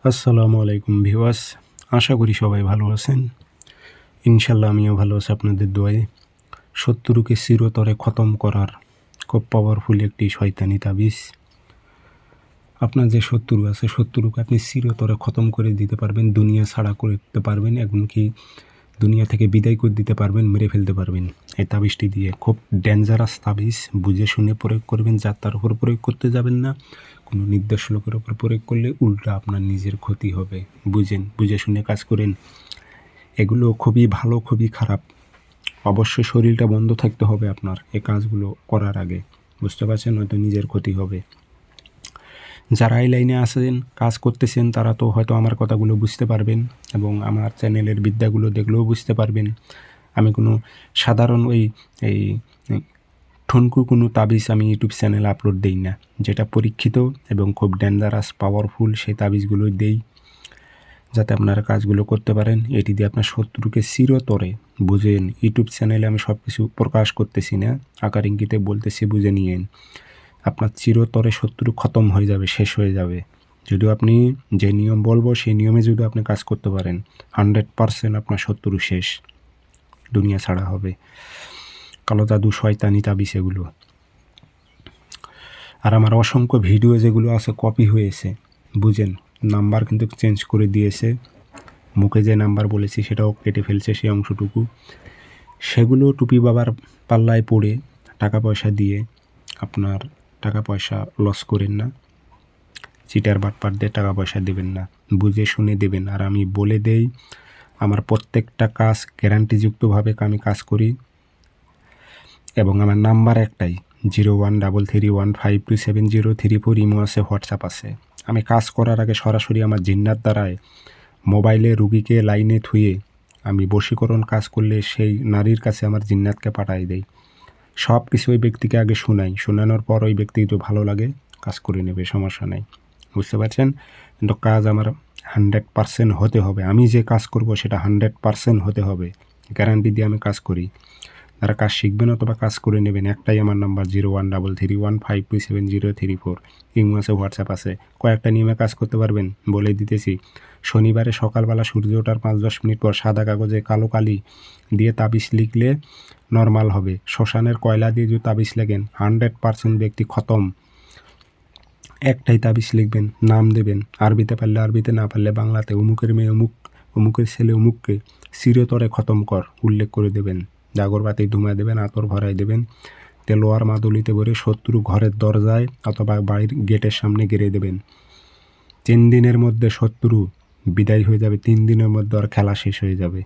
আসসালামু আলাইকুম ভিউয়ার্স, আশা করি সবাই ভালো আছেন। ইনশাল্লাহ আমিও ভালো আছি আপনাদের দোয়ায়। শত্রুকে চিরতরে খতম করার খুব পাওয়ারফুল একটি শয়তানি তাবিজ। আপনার যে শত্রু আছে, শত্রুকে আপনি চিরতরে খতম করে দিতে পারবেন, দুনিয়া ছাড়া করতে পারবেন, এমনকি দুনিয়া থেকে বিদায় করে দিতে পারবেন, মেরে ফেলতে পারবেন এই তাবিজটি দিয়ে। খুব ডেঞ্জারাস তাবিজ, বুঝে শুনে প্রয়োগ করবেন, যার তার উপর প্রয়োগ করতে যাবেন না। কোনো নির্দোষ লোকের ওপর প্রয়োগ করলে উল্টা আপনার নিজের ক্ষতি হবে। বুঝে শুনে কাজ করেন। এগুলো খুবই ভালো, খুবই খারাপ। অবশ্যই শরীরটা বন্ধ থাকতে হবে আপনার এই কাজগুলো করার আগে, বুঝতে পারছেন? হয়তো নিজের ক্ষতি হবে। যারা এই লাইনে আছেন, কাজ করতেছেন, তারা তো হয়তো আমার কথাগুলো বুঝতে পারবেন এবং আমার চ্যানেলের বিদ্যাগুলো দেখলেও বুঝতে পারবেন। আমি কোনো সাধারণ এই ঠুনকু কোনো তাবিজ আমি ইউটিউব চ্যানেলে আপলোড দিই না। যেটা পরীক্ষিত এবং খুব ডেঞ্জারাস পাওয়ারফুল সেই তাবিজগুলো দেই, যাতে আপনারা কাজগুলো করতে পারেন। এটি দিয়ে আপনার শত্রুকে চিরতরে, বুঝেন, ইউটিউব চ্যানেলে আমি সব কিছু প্রকাশ করতেছি না, আকার ইঙ্গিতে বলতেছি, বুঝে নিয়েন। আপনার চিরতরে শত্রু খতম হয়ে যাবে, শেষ হয়ে যাবে। যদিও আপনি যে নিয়ম বলবো সেই নিয়মে যদি আপনি কাজ করতে পারেন, 100% আপনার শত্রু শেষ, দুনিয়া ছাড়া হবে। কালো জাদু, শয়তানি তাবিজ এগুলো। আর আমার অসংখ্য ভিডিও যেগুলো আছে কপি হয়েছে, বুঝেন, নাম্বার কিন্তু চেঞ্জ করে দিয়েছে, মুখে যে নাম্বার বলেছি সেটাও কেটে ফেলছে সেই অংশটুকু। সেগুলো টুপি বাবার পাল্লায় পড়ে টাকা পয়সা দিয়ে আপনার টাকা পয়সা লস করেন না। চিটার বাটপার দিয়ে টাকা পয়সা দেবেন না, বুঝে শুনে দেবেন। আর আমি বলে দেই, আমার প্রত্যেকটা কাজ গ্যারান্টিযুক্তভাবে আমি কাজ করি এবং আমার নাম্বার একটাই, 0133152703 ইমো আছে, হোয়াটসঅ্যাপ আছে। আমি কাজ করার আগে সরাসরি আমার জিন্নাত দ্বারায় মোবাইলে রুগীকে লাইনে থুয়ে আমি বশীকরণ কাজ করলে সেই নারীর কাছে আমার জিন্নাতকে পাঠাই দেই। সব কিছু ওই ব্যক্তিকে আগে শোনাই, শোনানোর পর ওই ব্যক্তি যদি ভালো লাগে কাজ করে নেবে, সমস্যা নেই, বুঝতে পারছেন? কিন্তু কাজ আমার 100% হতে হবে। আমি যে কাজ করব সেটা 100% হতে হবে, গ্যারান্টি দিয়ে আমি কাজ করি। যারা কাজ শিখবেন অথবা কাজ করে নেবেন, একটাই আমার নাম্বার, 0133152703 ইমো আছে, হোয়াটসঅ্যাপ আছে। কয়েকটা নিয়মে কাজ করতে পারবেন, বলে দিতেছি। শনিবারে সকালবেলা সূর্য ওঠার 5-10 মিনিট পর সাদা কাগজে কালো কালি দিয়ে তাবিজ লিখলে নর্মাল হবে। শ্মশানের কয়লা দিয়ে যদি তাবিজ লেখেন, 100% ব্যক্তি খতম। একটাই তাবিজ লিখবেন, নাম দেবেন, আরবিতে পারলে আরবিতে, না পারলে বাংলাতে। অমুকের মেয়ে অমুক, অমুকের ছেলে অমুককে চিরতরে খতম কর উল্লেখ করে দেবেন। জাগরবাতি ধুমায় দেবেন, আতর ভরাই দেবেন, তেলোয়ার মাদুলিতে ভরে শত্রু ঘরের দরজায় অথবা বাড়ির গেটের সামনে গেড়ে দেবেন। 3 দিনের মধ্যে শত্রু বিদায় হয়ে যাবে, 3 দিনের মধ্যে আর খেলা শেষ হয়ে যাবে।